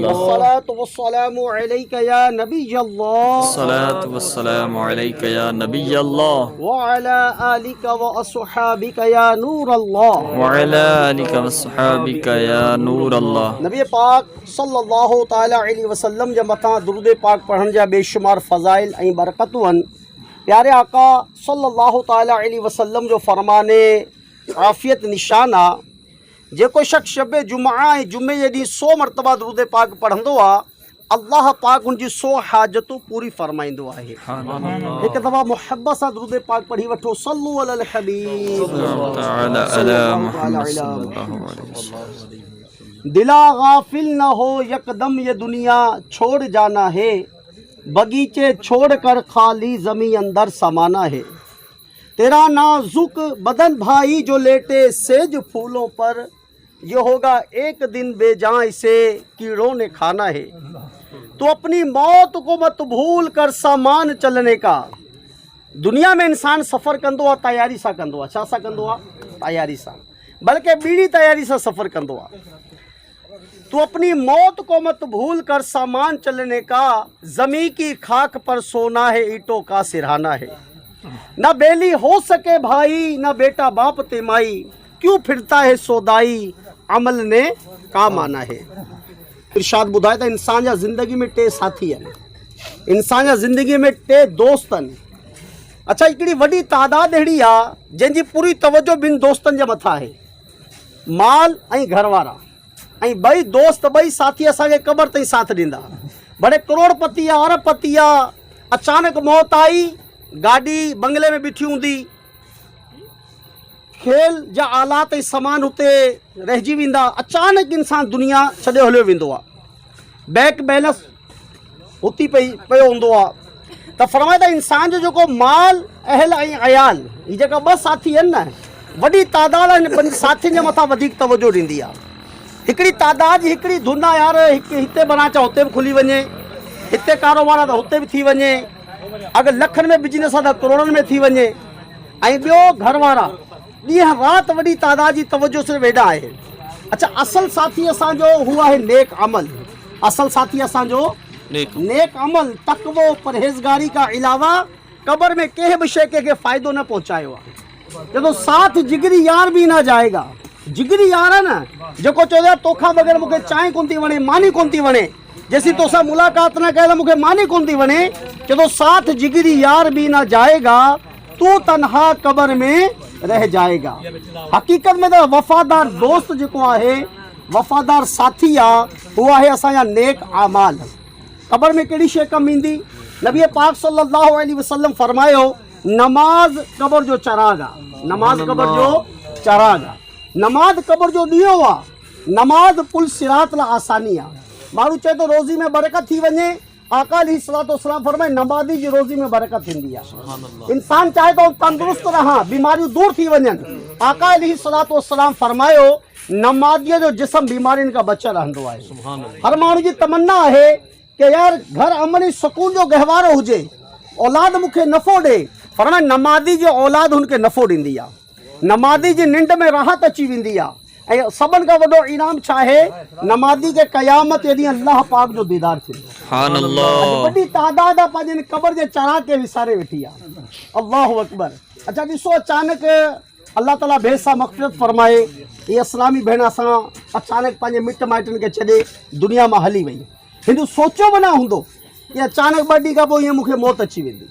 अस्सलातु वस्सलामु अलैका या नबी अल्लाह अस्सलातु वस्सलामु अलैका या नबी अल्लाह व अला आलिका व अस्हाबिका या नूर अल्लाह व अला आलिका व अस्हाबिका या नूर अल्लाह। नबी पाक सल्लल्लाहु ताला अलैहि वसल्लम जे मथा दुरूद पाक पढ़ण जा बेशुमार फ़ज़ाइल ऐं बरकतूं आहिनि। प्यारे आका सल्लल्लाहु ताला अलैहि वसल्लम जो फरमाने आफ़ियत निशान आहे, जेको शख़्स शब जुमा ऐं जुमे जे ॾींहुं 100 मरतबा दुरूद पाक पढ़ंदो आहे, अल्लाह पाक उनजी 100 हाजतूं पूरी फरमाईंदो आहे। हिकु दफ़ा मुहब्बत सां दुरूद पाक पढ़ी वठो, सल्लू अलल हबीब दिला गाफिल न हो यकदम ये दुनिया छोड़ जाना है, बगीचे छोड़ कर खाली ज़मीं अंदर समाना है। तेरा नाजुक बदन भाई जो लेटे सेज फूलों पर, ये होगा एक दिन बेजान इसे कीड़ों ने खाना है। तो अपनी मौत को मत भूल कर सामान चलने का। दुनिया में इंसान सफ़र कंदो आहे तयारी सां कंदो आहे, छा सां कंदो आहे? तयारी सां, बल्कि ॿीड़ी तयारी सां सफ़र कंदो आहे। तो अपनी मौत को मत भूल कर सामान चलने का, ज़मीं की खाक पर सोना है ईंटों का सिरहाना है। न बेली हो सके भाई न बेटा बाप तिमाई, क्यों फिरता है सोदाई अमल ने काम आना है। इरशाद ॿुधाए त इंसान जा ज़िंदगी में 2 साथी आहिनि, इंसान जा ज़िंदगी में 2 दोस्त आहिनि। अच्छा, हिकिड़ी वॾी तादाद अहिड़ी आहे जंहिंजी पूरी तवजो ॿिनि दोस्तनि जे मथां आहे, माल ऐं घरवारा। ऐं ॿई दोस्त ॿई साथी असांखे क़बर ताईं साथ ॾींदा। भले करोड़पति आहे, अरबपति आहे, अचानक मौत आई, गाॾी बंगले में बीठी हूंदी, खेल जा आलात ऐं सामान हुते रहिजी वेंदा, अचानक इंसान दुनिया छॾे हलियो वेंदो आहे, बैंक बैलेंस हुती पियो हूंदो आहे। त फरमाए त इंसान जो जेको माल अहल ऐं अयाल, हीअ जेका 2 साथी आहिनि न, वॾी तादाद हिन 2 साथियुनि जे मथां वधीक तवजो ॾींदी आहे। हिकिड़ी तादाद जी हिकिड़ी धुन आहे यार, हिते बनाचा हुते बि खुली वञे, हिते कारोबार आहे त हुते बि थी वञे, अगरि लखनि में बिजनेस आहे त करोड़नि में थी वञे। ऐं ॿियो घर वारा, ॾींहं राति वॾी तादाद जी तवजो सिर्फ़ु हेॾा आहे। अच्छा, असल साथी असांजो हू आहे नेक अमल। असल साथी असांजो नेक अमल, तक़वो, परहेज़गारी का अलावा क़बर में कंहिं बि शइ कंहिंखे फ़ाइदो न पहुचायो आहे। जॾहिं साथ जिगरी यार बि न जाएगा, जिगरी यार आहे न, जेको चवंदो आहे तोखां बग़ैर मूंखे चांहि कोन थी वणे, मानी कोन थी वणे, जेसी तोसां मुलाक़ात न कयल मूंखे मानी कोन थी वणे, जॾहिं साथ जिगरी यार भी ना जाएगा तू तन्हा कब्र में रह जाएगा। हकीकत में तो वफ़ादार दोस्त जेको आहे, वफ़ादार साथी आहे, उहो आहे असांजा नेक आमाल। कब्र में कहिड़ी शइ कमु ईंदी? नबी पाक सल्लल्लाहु अलैहि वसल्लम फरमायो, नमाज कब्र जो चराग आहे, नमाज कब्र जो चराग आहे, नमाज कब्र जो ॾीओ आहे, नमाज पुल सिरात लाइ आसानी आहे। माण्हू चए तो रोज़ी में बरकत थी वञे, आका अलैहिस्सलाम फरमाए नमाज़ी जी रोज़ी में बरकत थींदी आहे। इंसान चाहे तो तंदुरुस्त रहा, बीमारियूं दूर थी वञनि, आका अलैहिस्सलाम फरमायो नमाज़ीअ जो जिस्म बीमारियुनि खां बचियल रहंदो आहे। हर माण्हू जी तमन्ना आहे कि यार घर अमन सुकून जो गहवारो हुजे, औलाद मूंखे नफ़ो ॾे। फरमाए नमाज़ी जी औलाद हुनखे नफ़ो ॾींदी आहे, नमाज़ी जी निंड में राहत अची वेंदी आहे। ऐं सभिनि खां वॾो इनाम छा आहे? नमाज़ी के क़यामत जे ॾींहुं अल्लाह पाक जो दीदार थींदो। वॾी तादाद आहे पंहिंजे क़बर जे चराग खे विसारे वेठी आहे। अल्लाहु अकबर। अच्छा ॾिसो, अचानक अल्लाह ताला भेद सां मग़फ़िरत फरमाए, हीअ इस्लामी भेण असां अचानक पंहिंजे मिट माइटनि खे छॾे दुनिया मां हली वई। हिंदू सोचियो बि न हूंदो कि अचानक 2 ॾींहं खां पोइ हीअं मूंखे मौत अची वेंदी।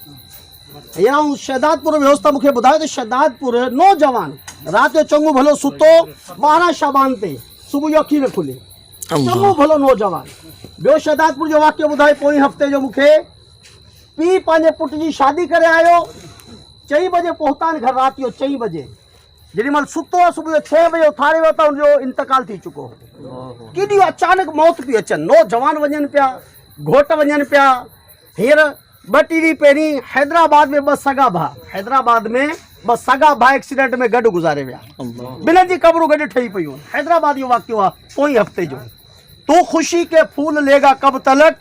या शहदादपुर वियोसि त मूंखे ॿुधायो त शहदादपुर नौजवान राति जो चङो भलो सुतो, 12 शाबान ते सुबुह जो अखी न खुले, चङो भलो नौजवान। ॿियो शहदादपुर जो वाक़ियो ॿुधाए, पोइ हफ़्ते जो मूंखे पीउ पंहिंजे पुट जी शादी करे आयो, 4 बजे पहुता घर, राति जो 4 बजे जेॾीमहिल सुतो आहे, सुबुह जो 6 बजे उथारे वियो त हुनजो इंतकाल थी चुको हो। केॾी अचानक मौत पई अचनि, नौजवान वञनि पिया, घोट वञनि पिया। हींअर 2-3 ॾींहं पहिरीं हैदराबाद में 2 सगा भाउ, हैदराबाद में 2 सगा भाउ एक्सीडेंट में गॾु गुज़ारे विया, ॿिन्हिनि जी क़बरूं गॾु ठही पियूं। हैदराबाद जो वाक़ियो आहे, पोइ हफ़्ते जो। तू खुशी के फूल लेगा कब तलक,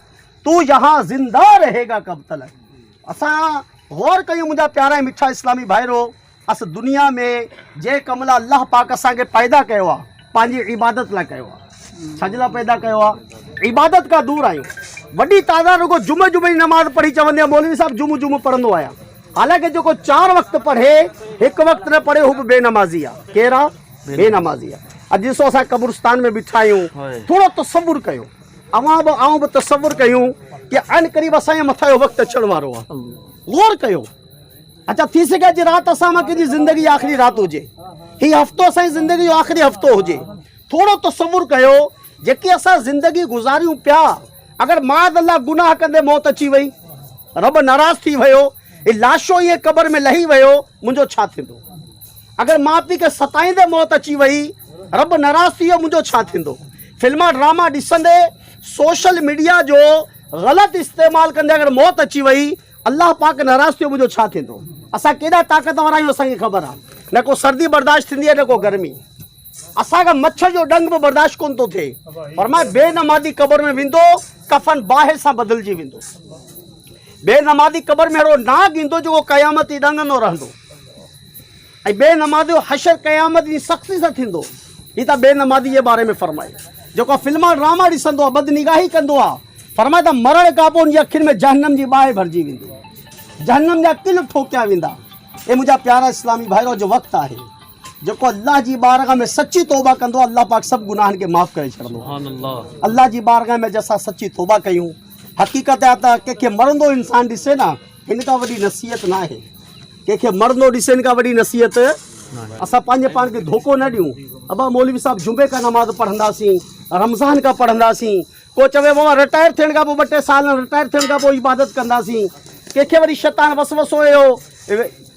तू यहाँ ज़िंदा रहेगा कब तलक। असां गौर कयूं मुंहिंजा प्यारा ऐं मिठा इस्लामी भाइरो, अस दुनिया में जे कम लाइ अल्लाह पाक असांखे पैदा कयो आहे, पंहिंजी इबादत लाइ कयो आहे। छाजे लाइ पैदा कयो आहे? इबादत खां दूर आहियूं। वॾी तादाद रुगो जुमे जुमे जी नमाज़ पढ़ी चवंदी आहे मौलवी साहब जुमो जुमो पढ़ंदो आहियां। हालांकि जेको 4 वक़्त पढ़े हिकु वक़्तु न पढ़े हू बि बेनमाज़ी आहे। केरु आहे? बेनमाज़ी आहे। अॼु ॾिसो असां कब्रिस्तान में बीठा आहियूं, थोरो तसवुर कयो, आऊं बि तसवुर कयूं कि अन क़रीब असांजे मथां जो वक़्तु अचण वारो आहे। गौर कयो। अच्छा थी सघे अॼु राति असां मां कंहिंजी ज़िंदगी आख़िरी राति हुजे, हीउ हफ़्तो असांजी ज़िंदगी जो आख़िरी हफ़्तो हुजे। थोरो तसवुर कयो जेकी असां ज़िंदगी गुज़ारियूं पिया, अगरि माद अल्लाह गुनाह कंदे मौत अची वई, रब नाराज़ थी वियो, ही लाशो ईअं क़बर में लही वियो, मुंहिंजो छा थींदो? अगरि माउ पीउ खे सताईंदे मौत अची वई, रब नाराज़ थी वियो, मुंहिंजो छा थींदो? फिल्मा ड्रामा ॾिसंदे सोशल मीडिया जो ग़लति इस्तेमालु कंदे अगरि मौत अची वई, अल्लाह पाक नाराज़ थियो, मुंहिंजो छा थींदो? असां केॾा ताक़तवर आहियूं असांखे ख़बर आहे। न को सर्दी बर्दाश्त थींदी आहे, न को गर्मी। असांखे मच्छर जो डंग बि बर्दाश्त कोन थो थिए। फरमाए बेनमाज़ी क़बर में वेंदो, कफ़न बाहि सां बदिलजी वेंदो। बेनमाज़ी क़बर में अहिड़ो नाग ईंदो जेको क़यामत ई ॾंगंदो रहंदो। ऐं बेनमाज़ी जो हशर क़यामत जी सख़्ती सां थींदो। हीअ त बेनमाज़ी जे बारे में फरमाए। जेको फिल्मा ड्रामा ॾिसंदो आहे, बदनिगाही कंदो आहे, फरमाए त मरण खां पोइ उनजी अखियुनि में जहन्नम जी बाहि भरिजी वेंदी, जहन्नम जा किल ठोकिया वेंदा। ए मुंहिंजा प्यारा इस्लामी भाइरो, जो वक़्तु आहे जेको अल्लाह जी बारगाह में सची तौबा कंदो, अल्लाह पाक सभु गुनाहनि खे माफ़ करे छॾंदो। अल्लाह जी बारगाह में जंहिंसां सची तौबा कयूं, हक़ीक़त आहे त कंहिंखे मरंदो इंसान ॾिसे न, हिन खां वॾी नसीहत न आहे। कंहिंखे मरंदो ॾिसे हिन खां वॾी नसीहत। असां पंहिंजे पाण खे धोखो न ॾियूं। अबा मौलवी साहब जुमे खां नमाज़ पढ़ंदासीं, रमज़ान खां पढ़ंदासीं, को चवे बाबा रिटायर थियण खां पोइ 2-3 साल रिटायर थियण खां पोइ इबादत कंदासीं। कंहिंखे वरी शैतान वसवसो हुयो,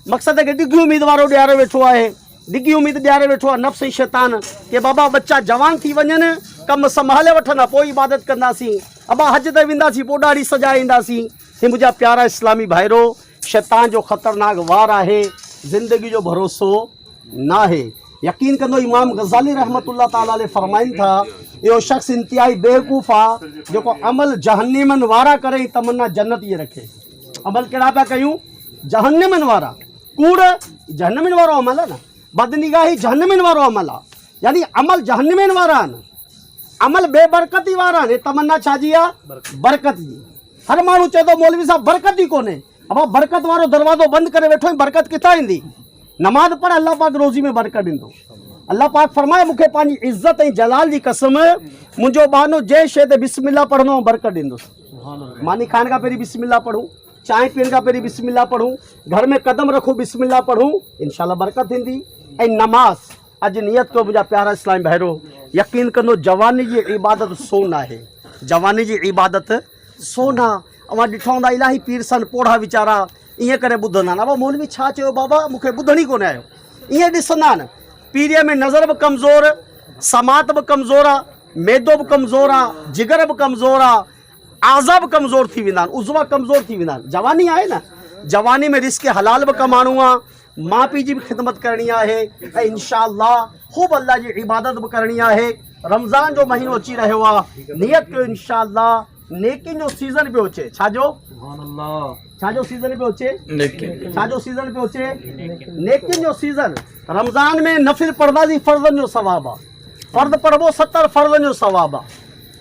मक़सद खे डिघी उमेद वारो ॾियारे वेठो आहे, डिघी उमेद ॾियारे वेठो आहे नफ़्स ऐं शैतान के बाबा बच्चा जवान थी वञनि, कमु संभाले वठंदा, पोइ इबादत कंदासीं। अबा हज ते वेंदासीं, पोइ ॾाढी सजाए ईंदासीं। हे मुंहिंजा प्यारा इस्लामी भाइरो, शैतान जो ख़तरनाक वार आहे, ज़िंदगी जो भरोसो न आहे। यकीन कंदो इमाम गज़ाली रहमतुल्लाह ताला अलैह फरमाइनि था, इहो शख़्स इंतिहाई बेवकूफ़ आहे जेको अमल जहन्नमनि वारा करे ऐं तमन्ना जन्नत इहे रखे। अमल कहिड़ा पिया कयूं? जहन्नमनि वारा। कूड़ जहन्नमनि वारो अमल आहे न, बदनिगाही जहन्नमनि वारो अमल आहे। यानी अमल जहन्नमनि वारा आहिनि, अमल बेबरकती वारा आहिनि। तमन्ना छाजी आहे? बरकत जी। हर माण्हू चए थो मौलवी साहब बरकत ई कोन्हे। अब बरकत वारो दरवाज़ो बंदि करे वेठो, बरकत किथां ईंदी? नमाज़ पढ़, अल्लाह पाक रोज़ी में बरकत ॾींदो। अल्लाह पाक फरमाए मूंखे पंहिंजी इज़त ऐं जलाल जी कसम, मुंहिंजो बानो जंहिं शइ ते बिस्मिल्लाह पढ़ंदो बरकत ॾींदुसि। मानी खाइण खां पहिरीं बिस्मिल्लाह पढ़ूं, चांहि पीअण खां पहिरीं बिस्मिल्लाह पढ़ूं, घर में कदम रखूं बिस्मिल्लाह पढ़ूं, इंशाअल्लाह बरकत थींदी। ऐं नमाज़ अॼु नियत कयो मुंहिंजा प्यारा इस्लामी भाइरो, यकीन कंदो जवानी जी इबादत सोन आहे। जवानी जी इबादत सोन आहे। अवां ॾिठो हूंदा इलाही पीर सन पोढ़ा वीचारा ईअं करे ॿुधंदा आहिनि, बाबा मौलवी छा चयो बाबा, मूंखे ॿुधण ई कोन आयो। ईअं ॾिसंदा आहिनि। पीरीअ में नज़र बि कमज़ोर, समात बि कमज़ोर आहे, मैदो बि कमज़ोर आहे, जिगर बि कमज़ोर आहे, आज़ा बि कमज़ोर थी वेंदा आहिनि, उज़वा कमज़ोर थी वेंदा आहिनि। जवानी आहे न, जवानी में रिस्क हलाल बि कमाइणो आहे, माउ पीउ जी बि ख़िदमत करणी आहे, ऐं इंशाअल्लाह ख़ूब अल्लाह जी इबादत बि करणी आहे। रमज़ान जो महीनो अची रहियो आहे, नियत कयो इंशाअल्लाह नेकिन जो सीज़न पियो अचे। छाजो? छाजो सीज़न पियो अचे? छाजो सीज़न पियो अचे? नेकिन जो सीज़न। रमज़ान में नफ़िल पढ़ंदासीं, फ़र्ज़नि जो सवाबु आहे। फ़र्ज़ पढ़बो 70 फ़र्ज़नि जो सवाबु आहे।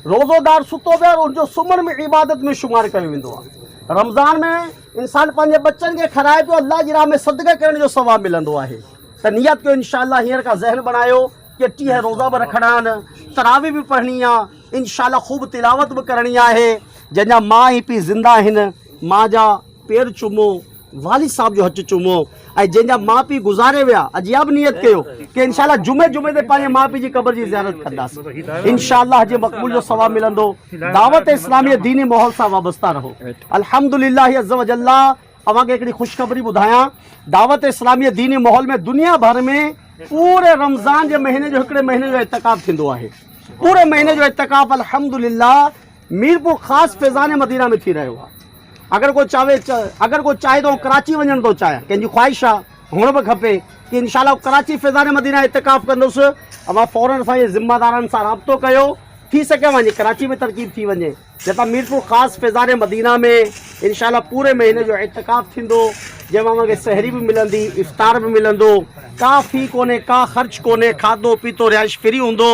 रोज़ोदार सुतो पियो, उनजो सुम्हण में इबादत में शुमार कयो वेंदो आहे। रमज़ान में इंसान पंहिंजे बच्चनि खे खाराए पियो, अल्लाह जी राह में सदक़ा करण जो सवाबु मिलंदो आहे। त नियत कयो इंशाअल्लाह, हींअर खां ज़हन बनायो कि 30 रोज़ा बि रखणा आहिनि, तरावी बि पढ़णी आहे, इंशाअल्लाह ख़ूब तिलावत बि करणी आहे। जंहिंजा माउ ऐं पीउ ज़िंदा आहिनि, माउ जा पेर चुमो, वालिद साहब जो हथ चुमो, ऐं जंहिंजा माउ पीउ गुज़ारे विया, अॼु इहा बि नियत कयो कि इंशाअल्लाह जुमे ते पंहिंजे माउ पीउ जी क़बर जी ज़ियारत कंदासीं। इंशाअल्लाह हज मक़बूल जो सवाबु मिलंदो। दावत इस्लामी दीनी माहौल सां वाबस्ता रहो। अल्हम्दुलिल्लाह अज़्ज़ व जल्ला। अव्हांखे हिकिड़ी ख़ुशख़बरी ॿुधायां, दावत इस्लामी दीनी माहौल में दुनिया भर में पूरे रमज़ान जे महीने जो हिकिड़े महीने जो इतिकाफ़ थींदो आहे। पूरे महीने जो इतिकाफ़ अल्हम्दुलिल्लाह मीरपुर ख़ासि फैज़ान मदीना में थी रहियो आहे। अगर कोई चाहे तो कराची वञण थो चाहे, कंहिंजी ख़्वाहिश आहे, हुअण बि खपे कि इंशाअल्लाह कराची फैज़ान मदीना इतिकाफ़ कंदुसि। अवां फ़ौरन असांजे ज़िम्मेदारनि सां राब्तो कयो, थी सघे वञे कराची में तरकीब थी वञे, जंहिंसां मीरपुर ख़ासि फैज़ान मदीना में इंशाअल्लाह पूरे महीने जो इतिकाफ़ थींदो। जंहिंमां मूंखे सहरी बि मिलंदी, इफ़्तार बि मिलंदो, का फ़ी कोन्हे, का ख़र्च कोन्हे, खाधो पीतो रिहाइश फ्री हूंदो।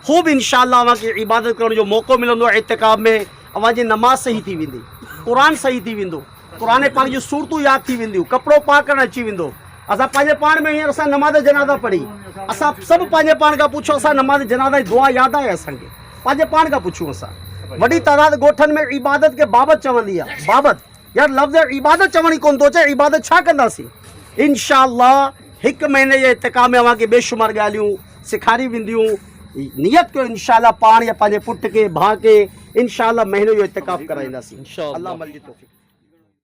ख़ूब इंशाअल्लाह अव्हांखे इबादत करण जो मौक़ो मिलंदो आहे इतिकाब में। अव्हांजी नमाज़ सही थी वेंदी, क़ुर सही थी वेंदो, क़ुर पाक जूं सूरतूं यादि थी वेंदियूं, कपिड़ो पाक करणु अची वेंदो। असां पंहिंजे पाण में हींअर असां नमाज़ जनाज़ा पढ़ी, असां सभु पंहिंजे पाण खां पुछो, असां नमाज़ जनाज़ा जी दुआ यादि आहे असांखे? पंहिंजे पाण खां पुछूं। असां वॾी तादाद ॻोठनि में इबादत खे बाबत चवंदी आहे, बाबत यार लफ़्ज़ इबादत चवण ई कोन थो अचे, इबादत छा कंदासीं? इंशाअल्लाह हिकु महीने जे इतिकाब में अव्हांखे बेशुमार ॻाल्हियूं सेखारी वेंदियूं। नियत कयो इंशाअल्लाह पाण या पंहिंजे पुट खे भाउ खे इंशाअल्लाह महीने जो इतिकाब कराईंदासीं। अल्लाह मल जी तौफ़ीक़।